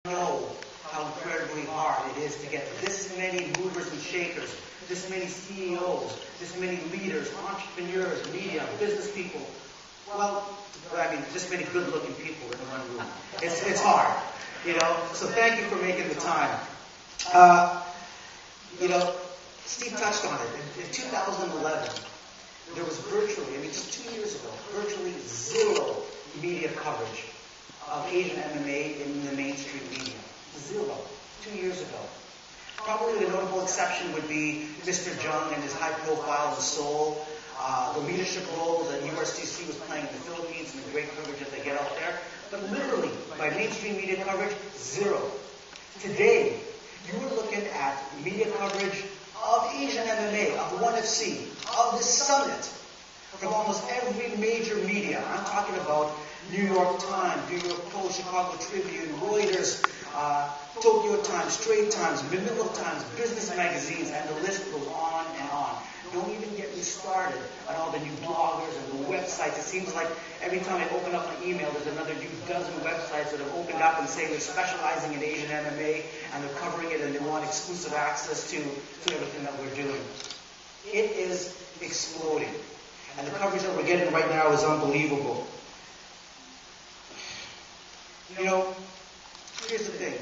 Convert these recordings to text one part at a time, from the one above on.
know how incredibly hard it is to get this many movers and shakers, this many CEOs, this many leaders, entrepreneurs, media, business people. Well, I mean, just many good-looking people in one room. It's hard, you know. So thank you for making the time. You know, Steve touched on it. In 2011, there was virtually, I mean, just 2 years ago, virtually zero media coverage of Asian MMA in the mainstream media. Zero. 2 years ago. Probably the notable exception would be Mr. Jung and his high profile in Seoul, the leadership roles that URCC was playing in the Philippines and the great coverage that they get out there. But literally, by mainstream media coverage, zero. Today, you are looking at media coverage of Asian MMA, of ONE FC, of this summit, from almost every major media. I'm talking about New York Times, New York Post, Chicago Tribune, Reuters, Tokyo Times, Straits Times, Manila Times, business magazines, and the list goes on and on. Don't even get me started on all the new bloggers and the websites. It seems like every time I open up my email, there's another new dozen websites that have opened up and say they're specializing in Asian MMA and they're covering it and they want exclusive access to everything that we're doing. It is exploding. And the coverage that we're getting right now is unbelievable. You know, here's the thing,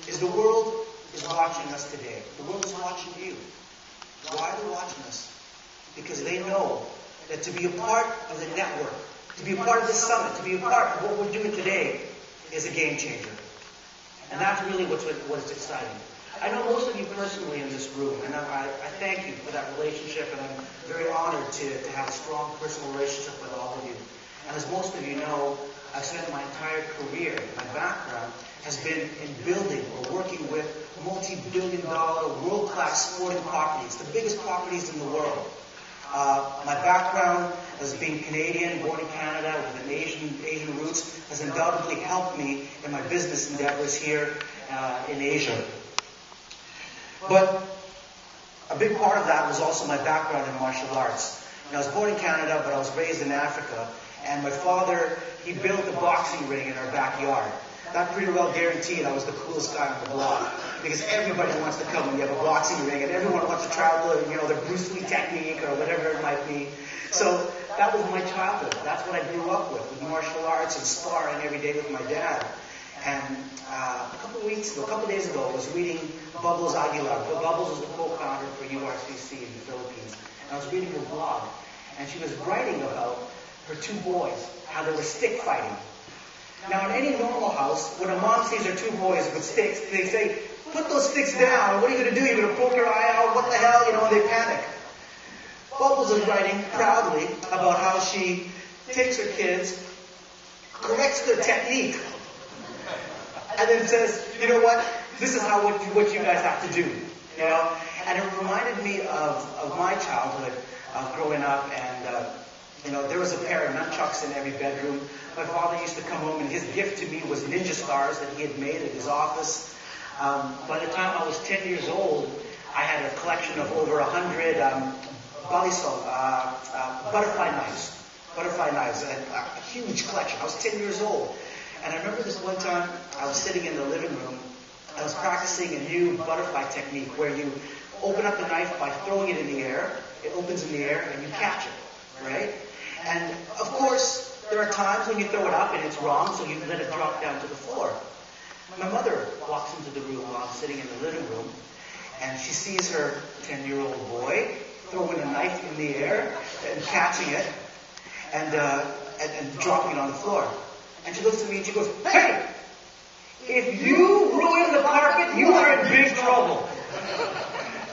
is the world is watching us today. The world is watching you. Why are they watching us? Because they know that to be a part of the network, to be a part of this summit, to be a part of what we're doing today is a game changer. And that's really what's exciting. I know most of you personally in this room, and I thank you for that relationship, and I'm very honored to have a strong personal relationship with all of you. And as most of you know, I've spent my entire career, my background has been in building or working with multi-billion-dollar, world-class sporting properties, the biggest properties in the world. My background as being Canadian, born in Canada, with an Asian roots, has undoubtedly helped me in my business endeavors here in Asia. But a big part of that was also my background in martial arts. And I was born in Canada, but I was raised in Africa. And my father, he built a boxing ring in our backyard. That pretty well guaranteed I was the coolest guy on the block. Because everybody wants to come when you have a boxing ring, and everyone wants to try out, you know, their Bruce Lee technique or whatever it might be. So that was my childhood. That's what I grew up with martial arts and sparring every day with my dad. And a couple of days ago, I was reading Bubbles Aguilar. Bubbles is the co-founder for URCC in the Philippines. And I was reading her blog, and she was writing about her two boys, how they were stick fighting. Now, in any normal house, when a mom sees her two boys with sticks, they say, "Put those sticks down. What are you going to do? You're going to poke your eye out? What the hell?" You know, and they panic. Bubbles is writing proudly about how she takes her kids, corrects their technique, and then says, "You know what? This is how what you guys have to do." You know, and it reminded me of my childhood, growing up, and you know, there was a pair of nunchucks in every bedroom. My father used to come home, and his gift to me was ninja stars that he had made at his office. By the time I was 10 years old, I had a collection of over 100 butterfly knives, a huge collection. I was 10 years old. And I remember this one time, I was sitting in the living room, I was practicing a new butterfly technique where you open up the knife by throwing it in the air, it opens in the air, and you catch it, right? And of course, there are times when you throw it up and it's wrong, so you let it drop down to the floor. My mother walks into the room while I'm sitting in the living room, and she sees her 10-year-old boy throwing a knife in the air and catching it and dropping it on the floor. And she looks at me and she goes, "Hey, if you ruin the carpet, you are in big trouble."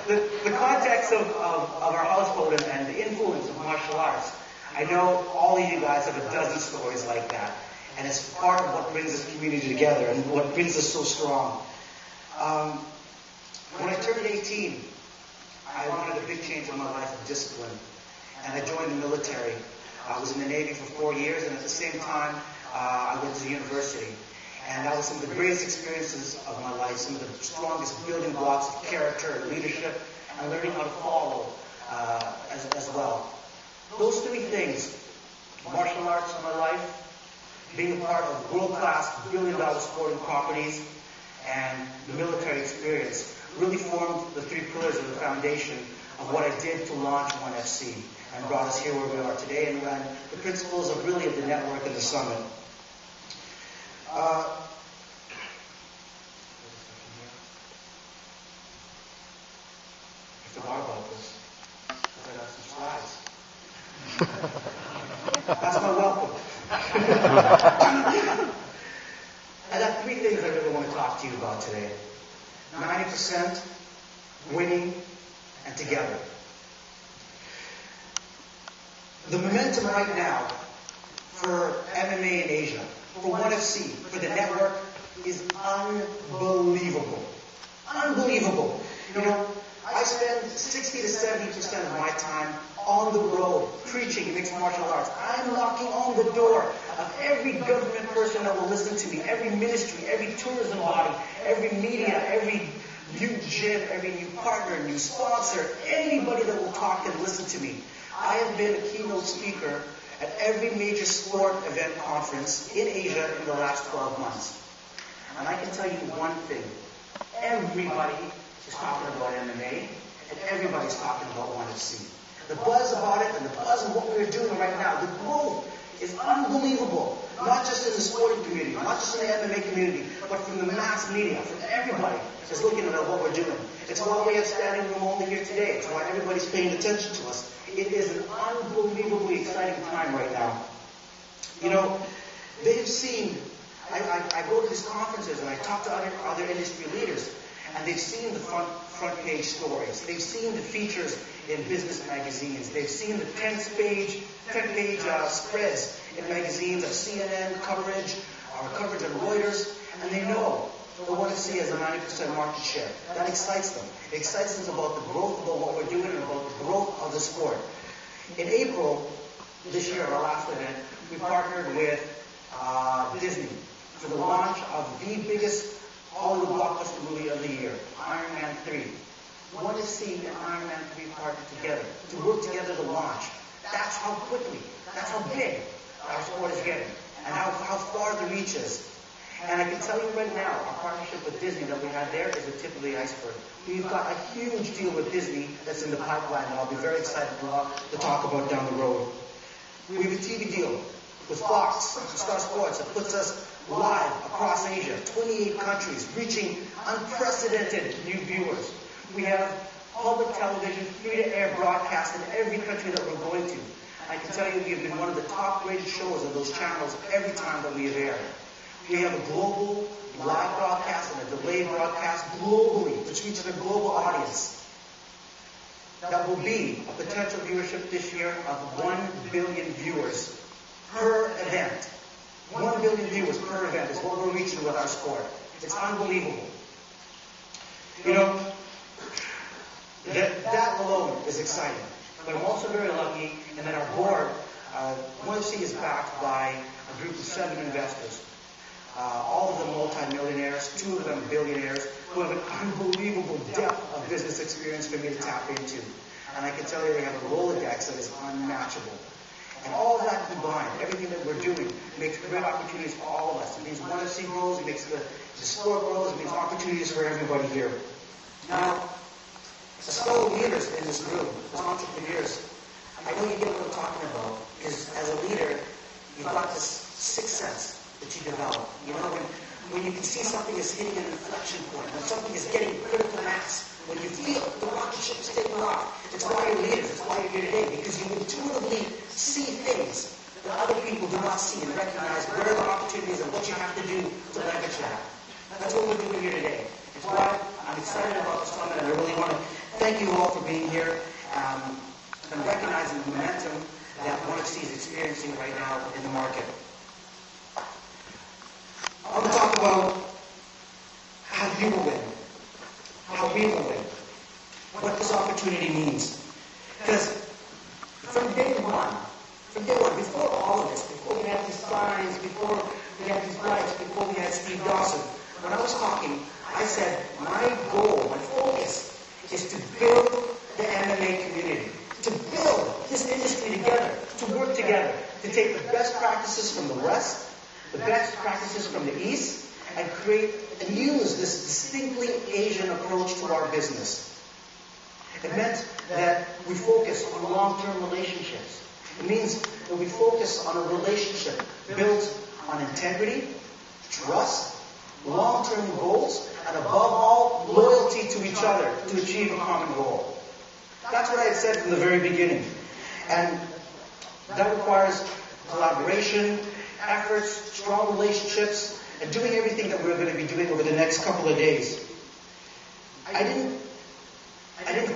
The context of our household and the influence of martial arts, I know all of you guys have a dozen stories like that. And it's part of what brings this community together and what brings us so strong. When I turned 18, I wanted a big change in my life of discipline. And I joined the military. I was in the Navy for 4 years, and at the same time, I went to university. And that was some of the greatest experiences of my life, some of the strongest building blocks of character and leadership, and learning how to follow as well. Those three things, martial arts in my life, being a part of world-class, billion-dollar sporting properties, and the military experience really formed the three pillars of the foundation of what I did to launch ONE FC and brought us here where we are today, and ran the principles of really of the network and the summit. I forgot about this. I got some slides. That's my welcome. I got three things I really want to talk to you about today. 90%, winning, and together. The momentum right now for MMA in Asia, for ONE FC, for the network, is unbelievable. Unbelievable. You know, I spend 60 to 70% of my time on the road preaching mixed martial arts. I'm knocking on the door of every government person that will listen to me, every ministry, every tourism body, every media, every new gym, every new partner, new sponsor, anybody that will talk and listen to me. I have been a keynote speaker at every major sport event conference in Asia in the last 12 months. And I can tell you one thing. Everybody is talking about MMA, and everybody's talking about ONE FC. The buzz about it and the buzz of what we're doing right now, the growth is unbelievable. Not just in the sporting community, not just in the MMA community, but from the mass media, from everybody is looking at what we're doing. It's why we have standing room only here today. It's why everybody's paying attention to us. It is an unbelievably exciting time right now. You know, they've seen, I go to these conferences and I talk to other industry leaders, and they've seen the front page stories. They've seen the features in business magazines. They've seen the 10-page spreads in magazines of CNN coverage, or coverage on Reuters, and they know the ONE FC has a 90% market share. That excites them. It excites them about the growth of what we're doing and about the growth of the sport. In April this year, our last event, we partnered with Disney for the launch of the biggest Hollywood blockbuster movie of the year, Iron Man 3. ONE FC and Iron Man 3 partnered together to work together to launch. That's how quickly, that's how big our sport is getting, and how far the reach is. And I can tell you right now, our partnership with Disney that we had there is the tip of the iceberg. We've got a huge deal with Disney that's in the pipeline that I'll be very excited to talk about down the road. We have a TV deal with Fox and Star Sports that puts us live across Asia, 28 countries, reaching unprecedented new viewers. We have public television, free-to-air broadcast in every country that we're going to. I can tell you we have been one of the top-rated shows of those channels every time that we have aired. We have a global live broadcast and a delayed broadcast globally, which reaches a global audience. That will be a potential viewership this year of 1 billion viewers per event. 1 billion viewers per event is what we're reaching with our sport. It's unbelievable. You know, that alone is exciting. But I'm also very lucky in that our board, ONE FC is backed by a group of 7 investors. All of them multi-millionaires, 2 of them billionaires, who have an unbelievable depth of business experience for me to tap into. And I can tell you they have a Rolodex that is unmatchable. And all of that combined, everything that we're doing, makes great opportunities for all of us. It means ONE FC grows, it makes the sport grows, it means opportunities for everybody here. Now, as fellow leaders in this room, as entrepreneurs, I know you get what I'm talking about, because as a leader, you've got this sixth sense that you develop. You know, when you can see something is hitting an inflection point, when something is getting critical mass, when you feel the rocket ship is taking off, it's why you're leaders, it's why you're here today, because you intuitively see things that other people do not see and recognize where the opportunities and what you have to do to leverage that. That's what we're doing here today. It's why I'm excited about the summit, and I really want to thank you all for being here and recognizing the momentum that ONE FC is experiencing right now in the market. I want to talk about how you will win, how we will win, what this opportunity means. Because from day one, before all of this, before we had these signs, before we had these lights, before we had Steve Dawson, when I was talking, I said my goal, my focus is to build the MMA community, to build this industry together, to work together, to take the best practices from the West, the best practices from the East and create and use this distinctly Asian approach to our business. It meant that we focus on long-term relationships. It means that we focus on a relationship built on integrity, trust, long-term goals, and above all, loyalty to each other to achieve a common goal. That's what I had said from the very beginning. And that requires collaboration, efforts, strong relationships, and doing everything that we're going to be doing over the next couple of days. I didn't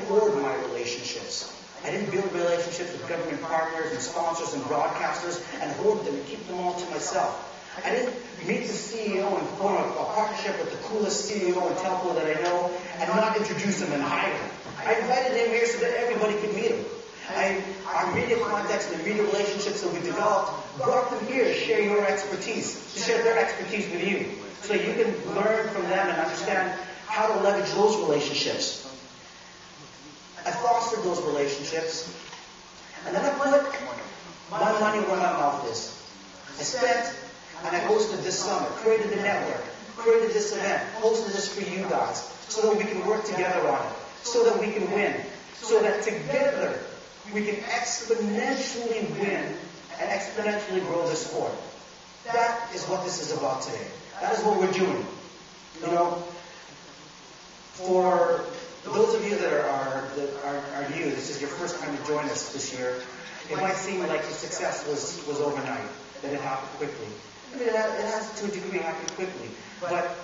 hoard my relationships. I didn't build relationships with government partners and sponsors and broadcasters and hoard them and keep them all to myself. I didn't meet the CEO and form a partnership with the coolest CEO in telco that I know and not introduce him and hide him. I invited him here so that everybody could meet him. Our media contacts and the media relationships that we developed brought them here to share your expertise, to share their expertise with you, so you can learn from them and understand how to leverage those relationships. I fostered those relationships, and then I put my money where my mouth is. I spent, and I hosted this summit, created the network, created this event, hosted this for you guys, so that we can work together on it, so that we can win, so that together we can exponentially win and exponentially grow this sport. That is what this is about today. That is what we're doing. You know, for those of you that are new, this is your first time to join us this year, it might seem like the success was overnight, that it happened quickly. I mean, it has to a degree happened quickly. But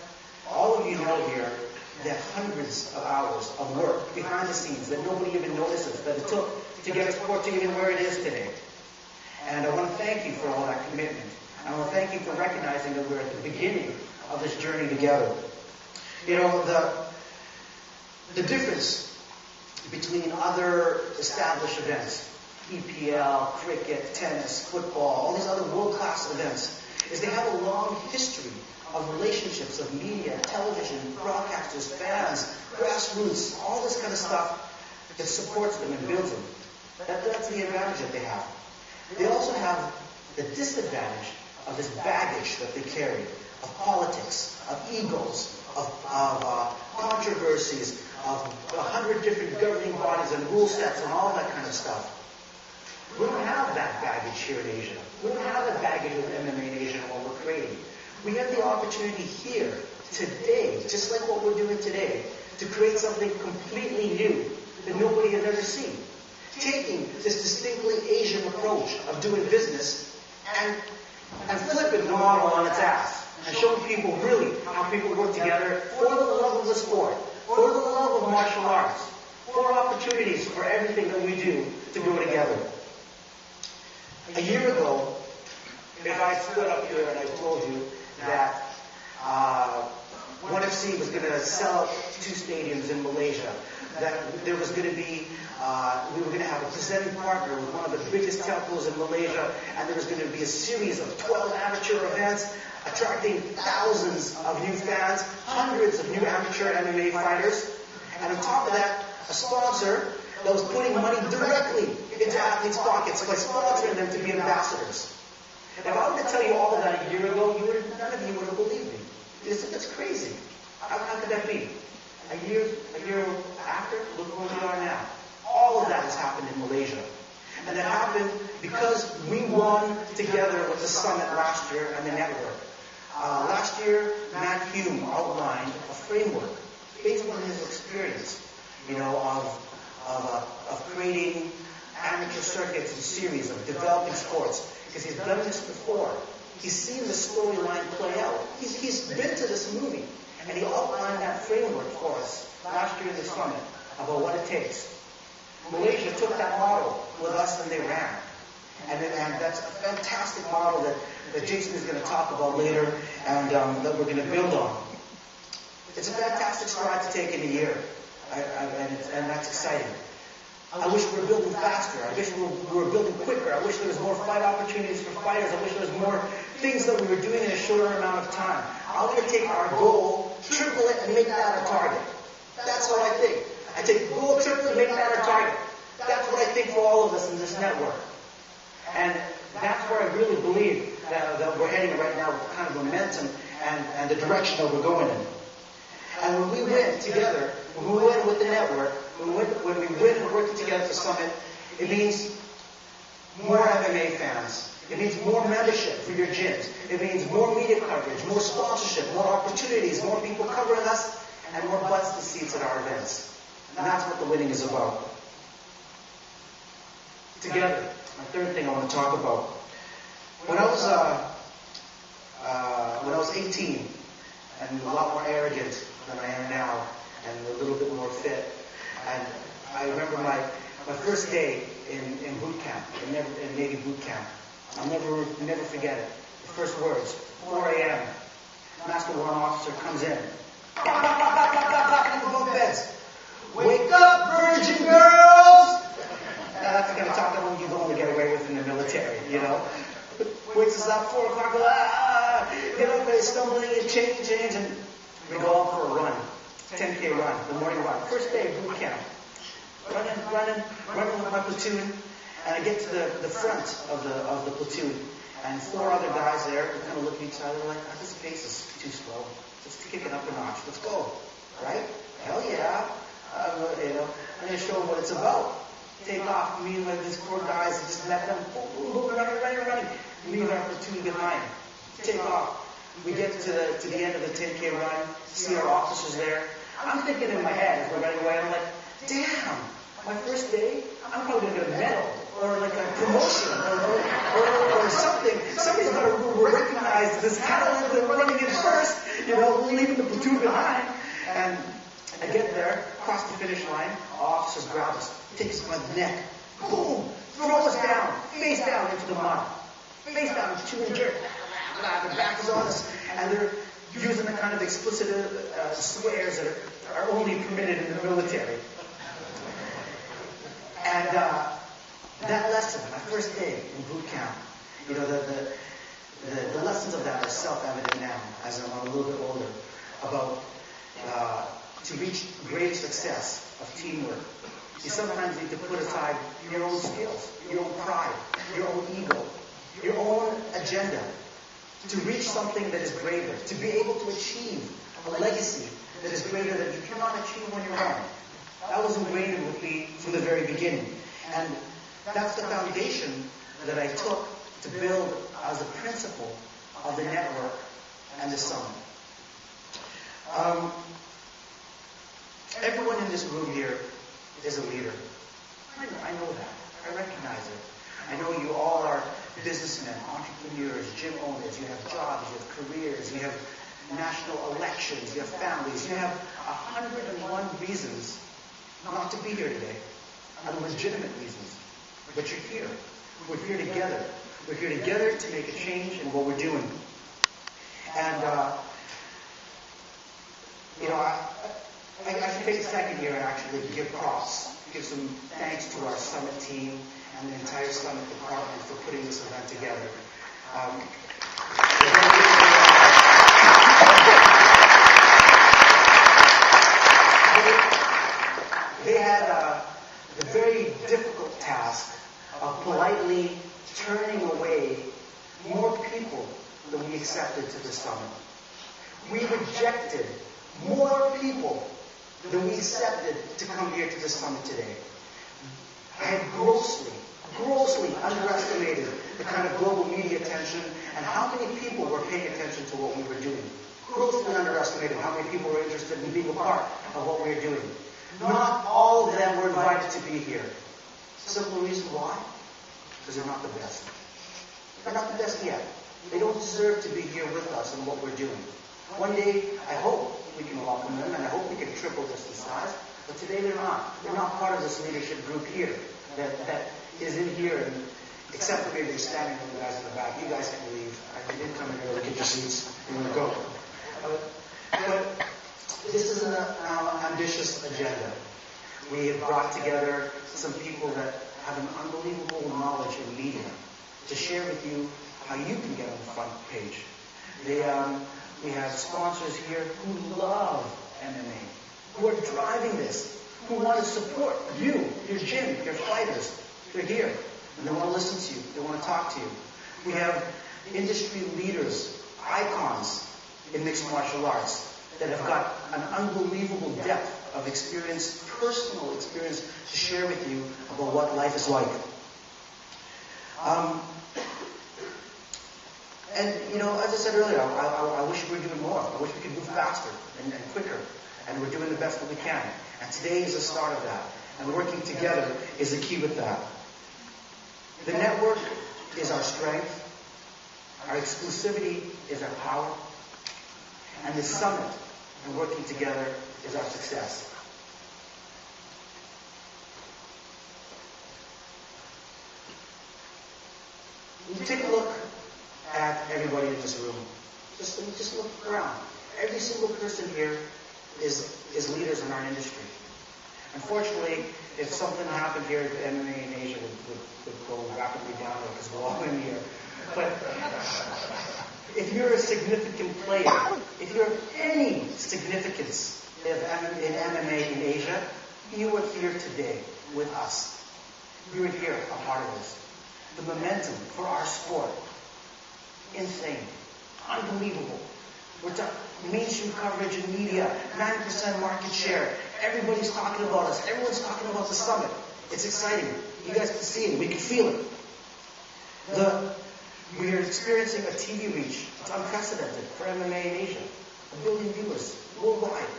all of you know here that hundreds of hours of work behind the scenes that nobody even notices, that it took to get a sport to even where it is today. And I want to thank you for all that commitment. And I want to thank you for recognizing that we're at the beginning of this journey together. You know, the difference between other established events, EPL, cricket, tennis, football, all these other world-class events, is they have a long history of relationships of media, television, broadcasters, fans, grassroots, all this kind of stuff that supports them and builds them. That's the advantage that they have. They also have the disadvantage of this baggage that they carry, of politics, of egos, of controversies, of 100 different governing bodies and rule sets and all that kind of stuff. We don't have that baggage here in Asia. We don't have that baggage with MMA in Asia and what we're creating. We have the opportunity here, today, just like what we're doing today, to create something completely new that nobody has ever seen. Taking this distinctly Asian approach of doing business and flipping the model on its ass and showing people really how people work together for the love of the sport, for the love of martial arts, for opportunities for everything that we do to go together. A year ago, if I stood up here and I told you that ONE FC was going to sell out 2 stadiums in Malaysia, that there was going to be, we were going to have a presenting partner with one of the biggest telcos in Malaysia, and there was going to be a series of 12 amateur events attracting thousands of new fans, hundreds of new amateur MMA fighters, and on top of that, a sponsor that was putting money directly into athletes' pockets by sponsoring them to be ambassadors. If I were to tell you all of that a year ago, none of you would have believed me. It's crazy. How could that be? A year after, look where we are now. All of that has happened in Malaysia. And that happened because we won together with the summit last year and the network. Last year, Matt Hume outlined a framework based on his experience, you know, of creating amateur circuits and series of developing sports. Because he's done this before. He's seen the storyline play out. He's been to this movie. And he outlined that framework for us last year in the summit about what it takes. Malaysia took that model with us and they ran. And that's a fantastic model that Jason is going to talk about later and that we're going to build on. It's a fantastic stride to take in a year. And that's exciting. I wish we were building faster. I wish we were building quicker. I wish there was more fight opportunities for fighters. I wish there was more things that we were doing in a shorter amount of time. I want to take our goal, triple it, and make that our target. That's what I think. I take the goal, triple it, make that our target. That's what I think for all of us in this network. And that's where I really believe that we're heading right now, the kind of momentum and the direction that we're going in. And when we win together, when we win with the network, when we win and working together for Summit, it means more MMA fans. It means more membership for your gyms. It means more media coverage, more sponsorship, more opportunities, more people covering us, and more butts to seats at our events. And that's what the winning is about. Together, my third thing I want to talk about. When I was 18, and a lot more arrogant than I am now, and a little bit more fit, and I remember my first day in boot camp, in Navy boot camp. I'll never forget it. The first words, 4 a.m. Master Warrant Officer comes in. Above beds. Wake up, virgin girls! That's the kind of talk that you don't want to get away with in the military, you know? Wakes us up, 4 o'clock, get up, stumbling and change, and we go out for a run. 10K run, the morning run. First day of boot camp. Running with my platoon, and I get to the front of the platoon, and 4 other guys there, we kind of look at each other like, this pace is too slow. Let's kick it up a notch. Let's go. Right? Hell yeah. You know, I'm going to show them what it's about. Take off. Me and these 4 guys, just let them running. Leave our platoon behind. Take off. We get to the end of the 10K run, see our officers there. I'm thinking in my head as we're running away, I'm like, damn, my first day, I'm probably going to get a medal, or like a promotion, or something. Somebody's got to recognize this talent that we're running in first, you know, leaving the platoon behind. And I get there, cross the finish line, our officers grab us, take us by the neck, boom, throw us down, face down into the mud. Face down, chew and jerk. The back is on us, and they're using the kind of explicit swears that are only permitted in the military. And that lesson, my first day in boot camp, you know, the lessons of that are self-evident now, as I'm a little bit older, about to reach greater success of teamwork. You sometimes need to put aside your own skills, your own pride, your own ego, your own agenda, to reach something that is greater, to be able to achieve a legacy that is greater that you cannot achieve on your own. That was ingrained with me from the very beginning. And that's the foundation that I took to build as a principle of the network and the summit. Everyone in this room here is a leader. I know that. I recognize it. I know you all are businessmen, entrepreneurs, gym owners. You have jobs, you have careers, you have national elections, you have families. You have 101 reasons not to be here today, and legitimate reasons. But you're here. We're here together. We're here together to make a change in what we're doing. And, you know, I should take a second here and actually give props, give some thanks to our summit team and the entire summit department for putting this event together. They had the very difficult task of politely turning away more people than we accepted to the summit. We rejected more people than we accepted to come here to the summit today. I had grossly underestimated the kind of global media attention and how many people were paying attention to what we were doing. Grossly underestimated how many people were interested in being a part of what we were doing. Not all of them were invited to be here. Simple reason why? Because they're not the best. They're not the best yet. They don't deserve to be here with us in what we're doing. One day, I hope we can welcome them, and I hope we can triple this in size. But today they're not. They're not part of this leadership group here that is in here, and except for maybe standing with the guys in the back. You guys can leave. You didn't come in here to get your seats. You want to go. But this is an ambitious agenda. We have brought together some people that have an unbelievable knowledge in media to share with you how you can get on the front page. We have sponsors here who love MMA, who are driving this, who want to support you, your gym, your fighters. They're here. And they want to listen to you. They want to talk to you. We have industry leaders, icons in mixed martial arts that have got an unbelievable depth of experience, personal experience to share with you about what life is like. And, you know, as I said earlier, I wish we were doing more. I wish we could move faster and quicker. And we're doing the best that we can. And today is the start of that. And working together is the key with that. The network is our strength. Our exclusivity is our power. And the summit and working together is our success. You take a look at everybody in this room. Just look around. Every single person here is leaders in our industry. Unfortunately, if something happened here, MMA in Asia would go rapidly downhill because we're all in here. But if you're a significant player, if you're of any significance in MMA in Asia, you are here today with us. You are here, a part of this. The momentum for our sport, insane, unbelievable. We're talking mainstream coverage in media, 90% market share. Everybody's talking about us. Everyone's talking about the summit. It's exciting. You guys can see it. We can feel it. We are experiencing a TV reach. It's unprecedented for MMA in Asia. 1 billion viewers worldwide.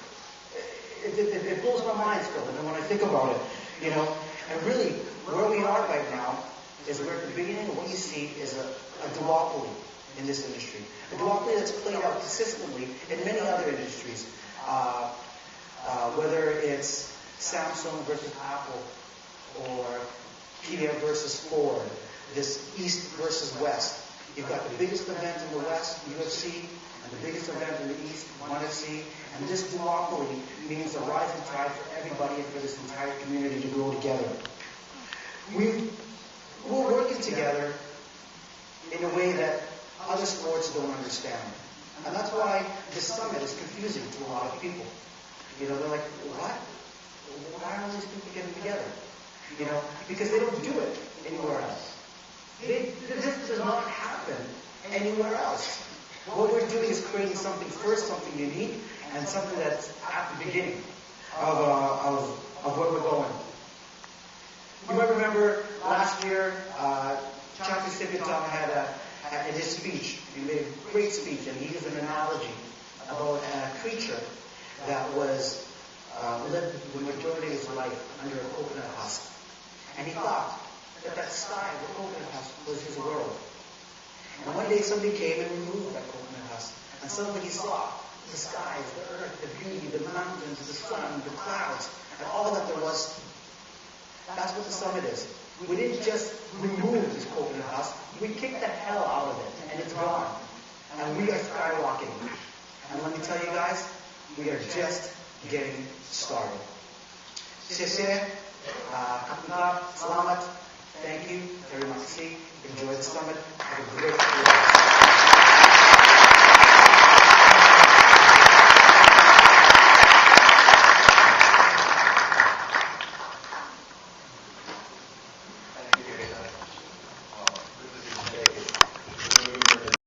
It blows my mind still, and when I think about it, you know. And really, where we are right now is we're at the beginning of what you see is a duopoly in this industry. A duopoly that's played out consistently in many other industries. Whether it's Samsung versus Apple, or Kia versus Ford, this East versus West. You've got the biggest event in the West, UFC, and the biggest event in the East, ONE FC, and this duopoly means a rising tide for everybody and for this entire community to grow together. We're working together in a way that other sports don't understand. And that's why this summit is confusing to a lot of people. You know, they're like, what? Why are all these people getting together? You know, because they don't do it anywhere else. This does not happen anywhere else. What we're doing is creating something first, something unique, and something that's at the beginning of where we're going. You might remember last year, Chaki Sipitam had in his speech, he made a great speech, and he used an analogy about a creature that was lived the majority of his life under a coconut husk. And he thought that sky, the coconut husk, was his world. And one day somebody came and removed that coconut husk. And suddenly he saw the skies, the earth, the beauty, the mountains, the sun, the clouds, and all that there was. That's what the summit is. We didn't just remove this coconut husk, we kicked the hell out of it, and it's gone. And we are skyrocketing. And let me tell you guys, we are just getting started. Salamat. Thank you very much. Enjoy the summit. Have a great day.